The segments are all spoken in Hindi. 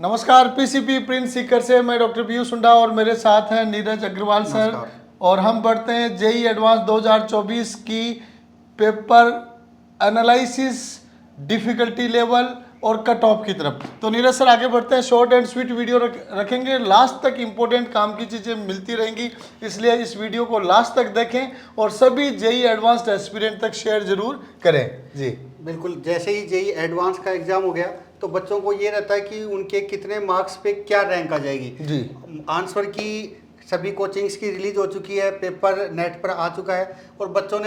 नमस्कार, पीसीपी प्रिंट सीकर से मैं डॉक्टर पीयूष हुंडा और मेरे साथ हैं नीरज अग्रवाल सर। और हम बढ़ते हैं जेई एडवांस 2024 की पेपर एनालिसिस डिफिकल्टी लेवल और कट ऑफ की तरफ। तो नीरज सर आगे बढ़ते हैं, शॉर्ट एंड स्वीट वीडियो रखेंगे, लास्ट तक इंपॉर्टेंट काम की चीज़ें मिलती रहेंगी, इसलिए इस वीडियो को लास्ट तक देखें और सभी जेई एडवांस्ड एस्पिरेंट तक शेयर जरूर करें। जी बिल्कुल, जैसे ही जेई एडवांस का एग्जाम हो गया तो बच्चों को ये रहता है कि उनके कितने मार्क्स पे क्या रैंक आ जाएगी। जी आंसर की सभी कोचिंग्स की रिलीज हो चुकी है, पेपर नेट पर आ चुका है और बच्चों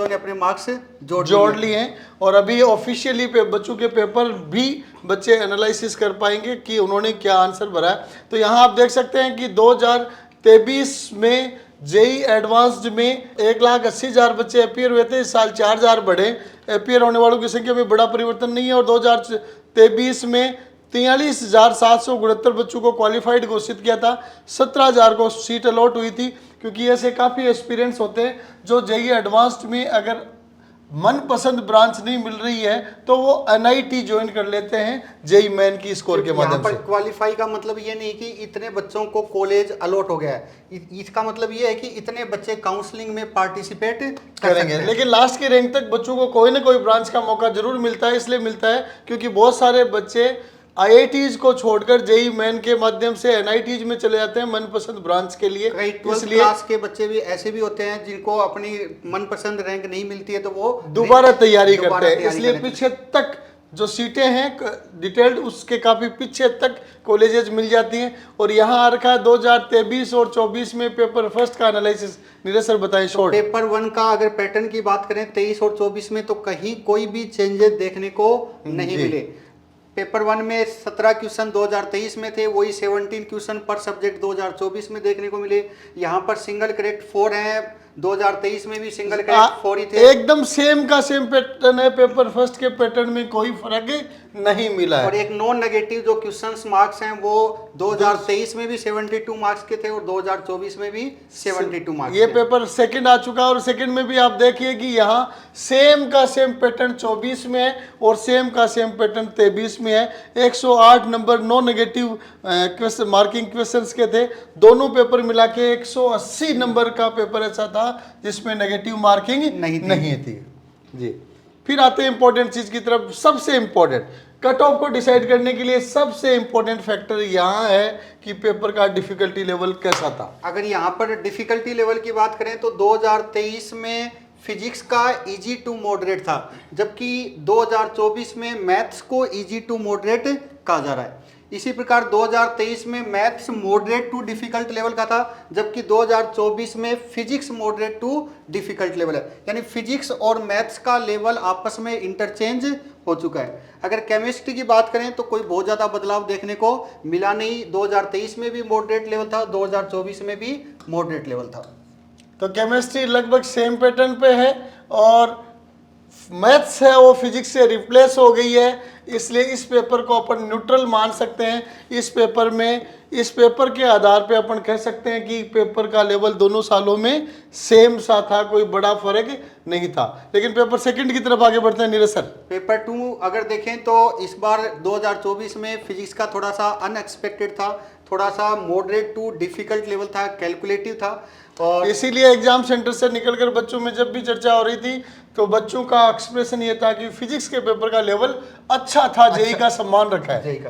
ने अपने मार्क्स जोड़ लिए हैं। और अभी ऑफिशियली बच्चों के पेपर भी बच्चे एनालिसिस कर पाएंगे कि उन्होंने क्या आंसर भरा है। तो यहाँ आप देख सकते हैं कि 2023 में जेई एडवांस्ड में 1,80,000 बच्चे अपियर हुए थे, इस साल 4,000 बढ़े। अपियर होने वालों की संख्या में बड़ा परिवर्तन नहीं है और 2023 में 43,769 बच्चों को क्वालिफाइड घोषित किया था, 17,000 को सीट अलॉट हुई थी। क्योंकि ऐसे काफ़ी एक्सपीरियंस होते हैं जो जेई एडवांस्ड में अगर मनपसंद ब्रांच नहीं मिल रही है तो वो एनआईटी ज्वाइन कर लेते हैं जेई मेन की स्कोर के माध्यम से। क्वालिफाई का मतलब ये नहीं कि इतने बच्चों को कॉलेज अलॉट हो गया है, इसका मतलब ये है कि इतने बच्चे काउंसलिंग में पार्टिसिपेट करेंगे। लेकिन लास्ट के रैंक तक बच्चों को कोई ना कोई ब्रांच का मौका जरूर मिलता है। इसलिए मिलता है क्योंकि बहुत सारे बच्चे आईआईटीज को छोड़कर जेई मेन के माध्यम से एनआईटीज में चले जाते हैं मनपसंद ब्रांच के लिए। इसलिए क्लास के बच्चे भी ऐसे भी होते हैं जिनको अपनी मनपसंद रैंक नहीं मिलती है तो वो दोबारा तैयारी करते हैं। इसलिए पीछे तक जो सीटें हैं डिटेल्ड उसके काफ़ी पीछे तक कॉलेजेस मिल जाती हैं। और यहाँ आ रखा है 2023 और 24 में पेपर फर्स्ट का एनालिसिस। नीरज सर बताएं शॉर्ट। पेपर 1 का अगर पैटर्न की बात करें 23 और 24 में तो कहीं कोई भी चेंजेस देखने को नहीं मिले। पेपर 1 में 17 क्वेश्चन 2023 में थे, वही 17 क्वेश्चन पर सब्जेक्ट 2024 में देखने को मिले। यहाँ पर सिंगल करेक्ट 4 हैं, 2023 में भी सिंगल करेक्ट 4 ही थे। एकदम सेम का सेम पैटर्न है, पेपर फर्स्ट के पैटर्न में कोई फर्क नहीं मिला है। और एक नॉन नेगेटिव जो क्वेश्चंस मार्क्स हैं वो 2023 में भी 72 मार्क्स के थे और 2024 में भी 72 मार्क्स। ये पेपर सेकंड आ चुका है और सेकंड में भी आप देखिए कि यहाँ सेम का सेम पैटर्न 24 में है और सेम का सेम पैटर्न 23 में है। 108 number non negative question marking questions के थे। दोनों पेपर मिला के 180 नंबर का पेपर ऐसा था जिसमें नेगेटिव मार्किंग नहीं थी। जी फिर आते हैं इंपॉर्टेंट चीज की तरफ। सबसे इंपॉर्टेंट कट ऑफ को डिसाइड करने के लिए सबसे इंपॉर्टेंट फैक्टर यहाँ है कि पेपर का डिफिकल्टी लेवल कैसा था। अगर यहाँ पर डिफिकल्टी लेवल की बात करें तो 2023 में फिजिक्स का इजी टू मॉडरेट था, जबकि 2024 में मैथ्स को इजी टू मॉडरेट कहा जा रहा है। इसी प्रकार 2023 में maths moderate to difficult level का था, जबकि 2024 में physics moderate to difficult level है। यानी फिजिक्स और मैथ्स का लेवल आपस में इंटरचेंज हो चुका है। अगर केमिस्ट्री की बात करें तो कोई बहुत ज़्यादा बदलाव देखने को मिला नहीं। 2023 में भी मॉडरेट लेवल था, 2024 में भी मॉडरेट लेवल था। तो केमिस्ट्री लगभग सेम पैटर्न पे है और मैथ्स है वो फिजिक्स से रिप्लेस हो गई है। इसलिए इस पेपर को अपन न्यूट्रल मान सकते हैं। इस पेपर के आधार पे अपन कह सकते हैं कि पेपर का लेवल दोनों सालों में सेम सा था, कोई बड़ा फर्क नहीं था। लेकिन पेपर सेकंड की तरफ आगे बढ़ते हैं नीरज सर। पेपर 2 अगर देखें तो इस बार 2024 में फिजिक्स का थोड़ा सा अनएक्सपेक्टेड था, थोड़ा सा मॉडरेट टू डिफिकल्ट लेवल था, कैलकुलेटिव था। और इसीलिए एग्जाम सेंटर से निकलकर बच्चों में जब भी चर्चा हो रही थी तो बच्चों का एक्सप्रेशन ये था कि फिजिक्स के पेपर का लेवल अच्छा था, जेई का सम्मान रखा है। जेई का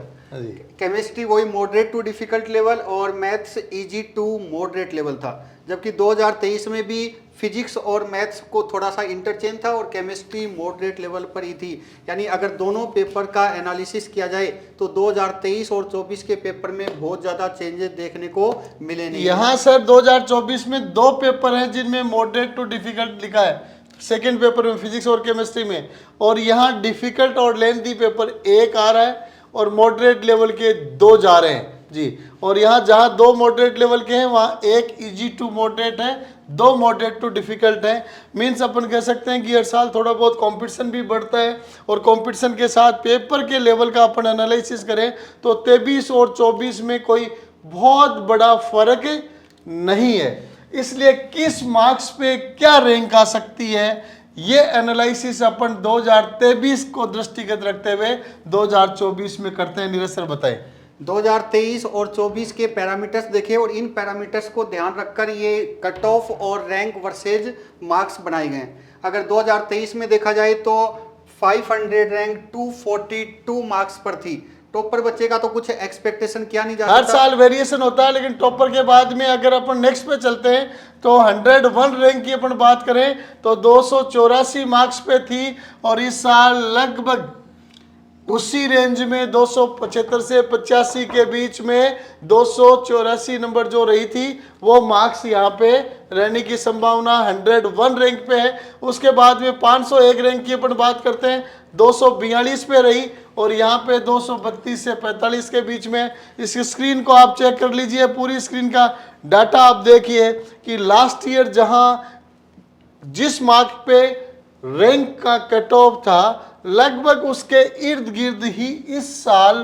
केमिस्ट्री वही मॉडरेट टू डिफिकल्ट लेवल और maths easy to moderate level था, जबकि 2023 में भी फिजिक्स और मैथ्स को थोड़ा सा इंटरचेंज था और केमिस्ट्री मॉडरेट लेवल पर ही थी। यानी अगर दोनों पेपर का एनालिसिस किया जाए तो 2023 और 24 के पेपर में बहुत ज़्यादा चेंजेस देखने को मिले नहीं। यहाँ सर 2024 में 2 पेपर हैं जिनमें मॉडरेट टू डिफिकल्ट लिखा है, सेकेंड पेपर में फिजिक्स और केमिस्ट्री में। और यहाँ डिफिकल्ट और लेंथी पेपर 1 आ रहा है और मॉडरेट लेवल के 2 जा रहे हैं जी। और यहाँ जहाँ 2 मॉडरेट लेवल के हैं वहाँ 1 इजी टू मॉडरेट है, 2 मॉडरेट टू डिफिकल्ट है। मीन्स अपन कह सकते हैं कि हर साल थोड़ा बहुत कंपटीशन भी बढ़ता है और कंपटीशन के साथ पेपर के लेवल का अपन एनालिसिस करें तो 23 और 24 में कोई बहुत बड़ा फर्क नहीं है। इसलिए किस मार्क्स पे क्या रैंक आ सकती है ये एनालिसिस अपन 2023 को दृष्टिगत रखते हुए 2024 में करते हैं। नीरज सर बताएं। 2023 और 24 के पैरामीटर्स देखे और इन पैरामीटर्स को ध्यान रखकर ये कट ऑफ और रैंक वर्सेज मार्क्स बनाए गए हैं। अगर 2023 में देखा जाए तो 500 रैंक 242 मार्क्स पर थी। टॉपर बच्चे का तो कुछ एक्सपेक्टेशन किया नहीं जा सकता। हर साल वेरिएशन होता है, लेकिन टॉपर के बाद में अगर अपन नेक्स्ट पे चलते हैं तो 101 रैंक की अपन बात करें तो 284 मार्क्स पे थी, और इस साल लगभग उसी रेंज में 275 से 85 के बीच में 284 नंबर जो रही थी वो मार्क्स यहाँ पे रहने की संभावना 101 रैंक पे है। उसके बाद में 501 रैंक की अपन बात करते हैं 242 पे रही, और यहाँ पे 232 से 45 के बीच में। इस स्क्रीन को आप चेक कर लीजिए, पूरी स्क्रीन का डाटा आप देखिए कि लास्ट ईयर जहाँ जिस मार्क पे रैंक का कट ऑफ था लगभग उसके इर्द गिर्द ही इस साल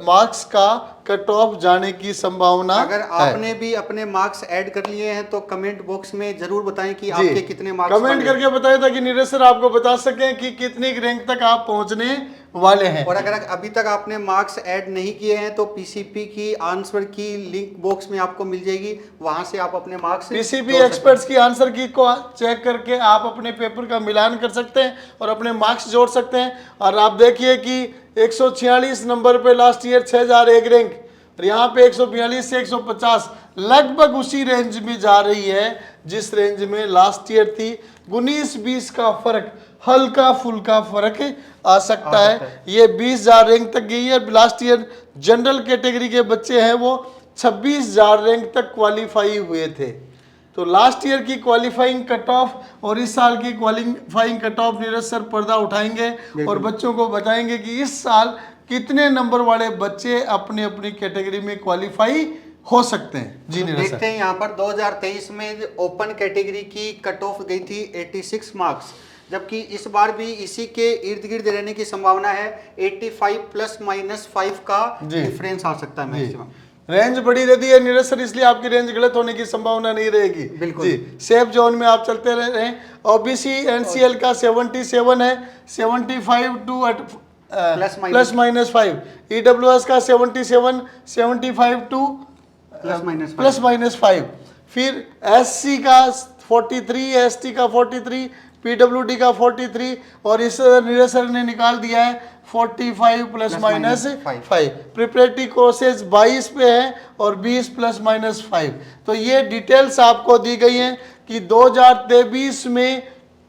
मार्क्स का कट ऑफ जाने की संभावना अगर आपने भी अपने मार्क्स ऐड कर लिए हैं तो कमेंट बॉक्स में जरूर बताएं कि आपके कितने मार्क्स कमेंट करके बताएं ताकि नीरज सर आपको बता सकें कि कितनी रैंक तक आप पहुंचने वाले हैं। और अगर अभी तक आपने मार्क्स ऐड नहीं किए हैं तो पीसीपी की आंसर की लिंक बॉक्स में आपको मिल जाएगी, वहां से आप अपने मार्क्स पीसीपी एक्सपर्ट्स की आंसर की को चेक करके आप अपने पेपर का मिलान कर सकते हैं और अपने मार्क्स जोड़ सकते हैं। और आप देखिए कि 146 नंबर पे लास्ट ईयर 6001 रैंक, और यहाँ पे 142 से 150 लगभग उसी रेंज में जा रही है जिस रेंज में लास्ट ईयर थी। 19-20 का फर्क, हल्का फुल्का फर्क आ सकता है। ये 20,000 रैंक तक गई है। लास्ट ईयर जनरल कैटेगरी के बच्चे हैं वो 26,000 रैंक तक क्वालिफाई हुए थे। तो लास्ट ईयर की क्वालिफाइंग कट ऑफ और इस साल की qualifying cut off Neeraj sir पर्दा उठाएंगे और बच्चों को बताएंगे कि इस साल कितने नंबर वाले बच्चे अपने अपनी कैटेगरी में क्वालिफाई हो सकते हैं। जी नीरज सर, देखते हैं यहाँ पर 2023 में ओपन कैटेगरी की कट ऑफ गई थी 86 मार्क्स, जबकि इस बार भी इसी के इर्द गिर्द रहने की संभावना है। 85 +-5 का डिफरेंस आ सकता है मैक्सिमम। रेंज बड़ी रहती है नीरज सर, इसलिए आपकी रेंज गलत होने की संभावना नहीं रहेगी। बिल्कुल जी, सेफ जोन में आप चलते रह रहे हैं। ओबीसी एनसीएल का 77 है, 75 टू +-5। ईडब्ल्यूएस का 77, 75 टू +-5। फिर एससी का 43, एसटी का 43, पीडब्ल्यूडी का 43, और इस नीरज सर ने निकाल दिया है 45 +-5। प्रिपरेटरी कोर्सेज 22 पे है और 20 +-5। तो ये डिटेल्स आपको दी गई हैं कि 2023 में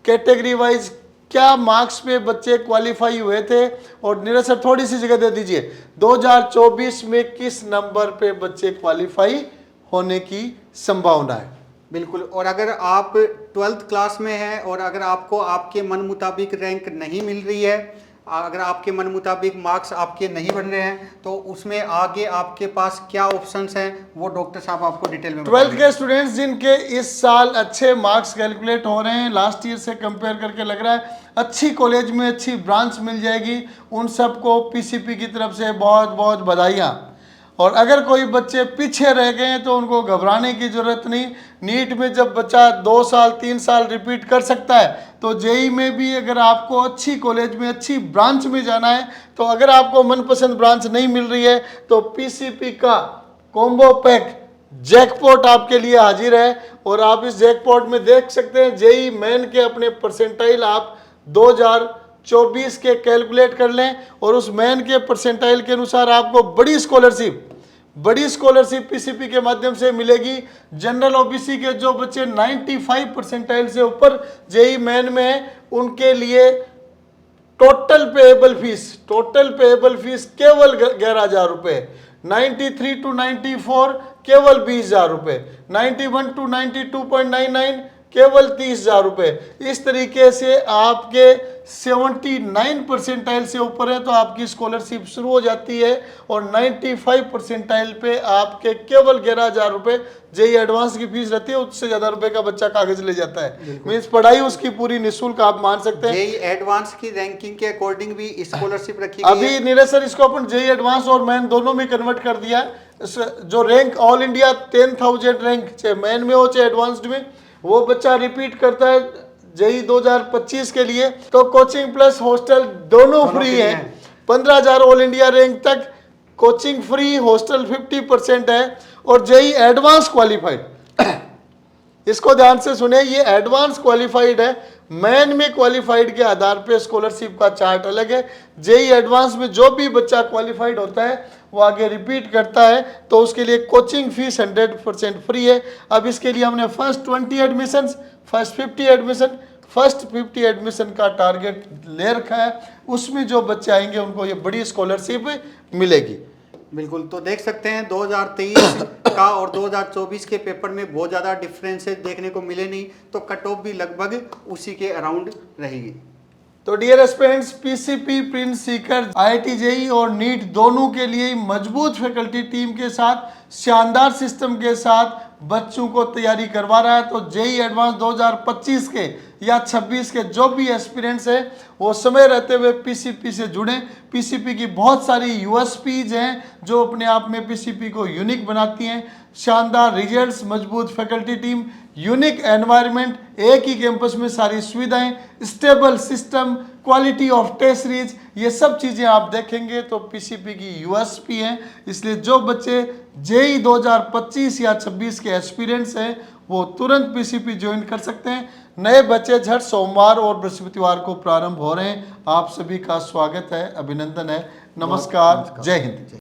कैटेगरी वाइज क्या मार्क्स पे बच्चे क्वालिफाई हुए थे। और नीरज सर थोड़ी सी जगह दे दीजिए, 2024 में किस नंबर पे बच्चे क्वालिफाई होने की संभावना है। बिल्कुल। और अगर आप 12th क्लास में हैं और अगर आपको आपके मन मुताबिक रैंक नहीं मिल रही है, अगर आपके मन मुताबिक मार्क्स आपके नहीं बन रहे हैं, तो उसमें आगे आपके पास क्या ऑप्शंस हैं वो डॉक्टर साहब आपको डिटेल में 12th के स्टूडेंट्स जिनके इस साल अच्छे मार्क्स कैलकुलेट हो रहे हैं, लास्ट ईयर से कंपेयर करके लग रहा है अच्छी कॉलेज में अच्छी ब्रांच मिल जाएगी, उन सबको पीसीपी की तरफ से बहुत बहुत बधाइयाँ। और अगर कोई बच्चे पीछे रह गए हैं तो उनको घबराने की ज़रूरत नहीं। नीट में जब बच्चा 2 साल 3 साल रिपीट कर सकता है, तो जेई में भी अगर आपको अच्छी कॉलेज में अच्छी ब्रांच में जाना है, तो अगर आपको मनपसंद ब्रांच नहीं मिल रही है तो पीसीपी का कॉम्बो पैक जैकपॉट आपके लिए हाजिर है। और आप इस जैकपॉट में देख सकते हैं जेई मेन के अपने परसेंटाइल आप 2024 के कैलकुलेट कर लें, और उस मैन के परसेंटाइल के अनुसार आपको बड़ी स्कॉलरशिप पीसीपी के माध्यम से मिलेगी। जनरल ओबीसी के जो बच्चे 95 परसेंटाइल से ऊपर जेई मेन में है, उनके लिए टोटल पेएबल फीस केवल 11,000 रुपये, 93 टू 94 केवल 20,000 रुपये, 91 टू 92.99 केवल 30,000 रुपये। इस तरीके से आपके 79 परसेंटाइल से ऊपर है तो आपकी स्कॉलरशिप शुरू हो जाती है, और 95 परसेंटाइल पे आपके केवल 11,000 रुपये जेई एडवांस की फीस रहती है। उससे ज़्यादा रुपए का बच्चा कागज ले जाता है, मीन्स पढ़ाई उसकी पूरी निःशुल्क आप मान सकते हैं। जेई एडवांस की रैंकिंग के अकॉर्डिंग भी स्कॉलरशिप रखी गई अभी नीरज सर इसको अपन जेई एडवांस और मैन दोनों में कन्वर्ट कर दिया। जो रैंक ऑल इंडिया 10,000 रैंक चाहे मैन में हो चाहे एडवांस्ड में, वो बच्चा रिपीट करता है जेई 2025 के लिए, तो कोचिंग प्लस हॉस्टल दोनों फ्री है। 15,000 ऑल इंडिया रैंक तक कोचिंग फ्री, हॉस्टल 50% है और जेई एडवांस क्वालिफाइड। इसको ध्यान से सुने, ये एडवांस क्वालिफाइड है, मेन में क्वालिफाइड के आधार पे स्कॉलरशिप का चार्ट अलग है। जेई एडवांस में जो भी बच्चा क्वालिफाइड होता है वो आगे रिपीट करता है तो उसके लिए कोचिंग फीस 100% फ्री है। अब इसके लिए हमने फर्स्ट 20 एडमिशन, फर्स्ट 50 एडमिशन का टारगेट ले रखा है। उसमें जो बच्चे आएंगे उनको ये बड़ी स्कॉलरशिप मिलेगी। बिल्कुल, तो देख सकते हैं 2023 का और 2024 के पेपर में बहुत ज़्यादा डिफरेंसेस देखने को मिले नहीं, तो कट ऑफ भी लगभग उसी के अराउंड रहेगी। तो dear aspirants, PCP, Prince Sikar, IIT JEE और नीट दोनों के लिए मजबूत फैकल्टी टीम के साथ, शानदार सिस्टम के साथ बच्चों को तैयारी करवा रहा है। तो जेई एडवांस 2025 के या 26 के जो भी एस्पिरेंट्स हैं वो समय रहते हुए पीसीपी से जुड़ें। पीसीपी की बहुत सारी यूएसपीज हैं जो अपने आप में पीसीपी को यूनिक बनाती हैं। शानदार रिजल्ट्स, मजबूत फैकल्टी टीम, यूनिक एनवायरनमेंट, एक ही कैंपस में सारी सुविधाएं, stable system, quality of test series, ये सब चीज़ें आप देखेंगे तो पीसीपी की यूएसपी हैं। इसलिए जो बच्चे जेई 2025 या 26 के एस्पिरेंट्स हैं वो तुरंत पीसीपी ज्वाइन कर सकते हैं। नए बच्चे हर सोमवार और बृहस्पतिवार को प्रारंभ हो रहे हैं। आप सभी का स्वागत है, अभिनंदन है। नमस्कार, जय हिंद।